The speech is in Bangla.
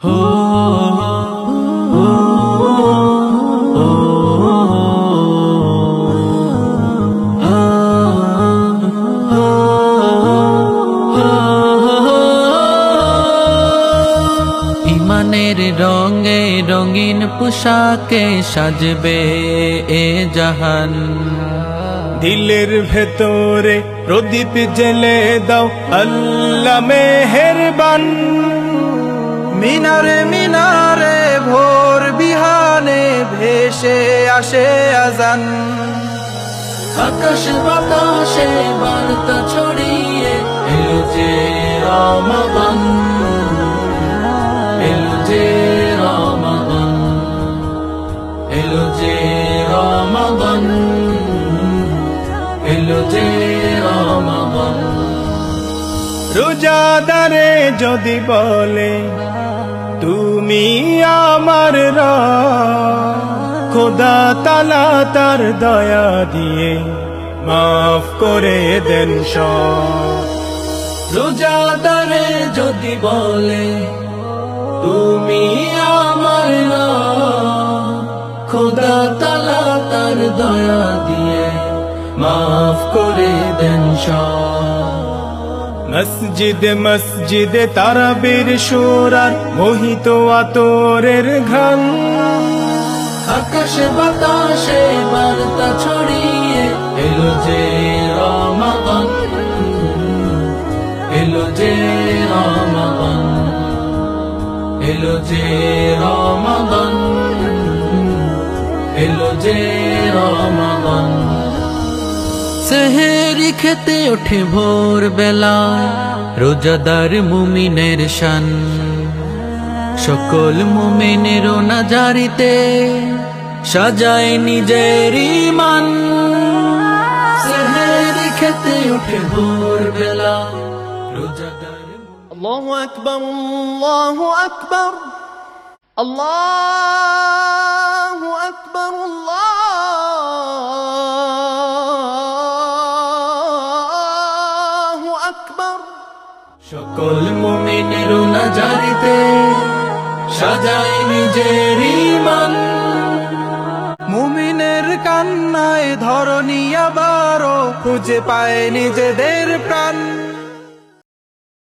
ইমানের রঙে রঙিন পোশাকে সাজবে এ জাহান। দিলের ভেতরে প্রদীপ জেলে দাও আল্লাহ মেহেরবান। মিনারে মিনারে ভোর বিহানে ভেসে আসে আজান। আকাশ বাতাসে বার্তা ছড়িয়ে এলো যে রমাদান, এলো যে রমাদান, এলো যে রমাদান, এলো যে রমাদান। রোজাদারে যদি বলে তুমি আমার রব, খোদা তাআলা তার দয়া দিয়ে মাফ করে দেন সব। রোজাদারে যদি বলে তুমি আমার রব, খোদা তাআলা তার দয়া দিয়ে মাফ করে দেন সব। মসজিদে মসজিদে তারাবির সুরার মোহিত আতরের ঘ্রাণ। আকাশে বাতাসে বার্তা ছড়িয়ে এলো যে রমাদান, এলো যে রমাদান, এলো যে রমাদান, এলো যে রমাদান। সেহেরি খেতে ওঠে ভোর বেলায় রোজাদার মুমিনের শান। সকল মুমিনের নাজারিতে সাজায় নিজের ঈমান। সেহেরি খেতে ওঠে ভোর বেলায় রোজাদার। আল্লাহু আকবার, আল্লাহু আকবার, আল্লাহু আকবার, আল্লাহু আকবার। সকল মুমিনের নাজারিতে সাজায় নিজের ঈমান। মুমিনের কান্নায় ধরণী আবারও খুঁজে পায় নিজেদের প্রাণ।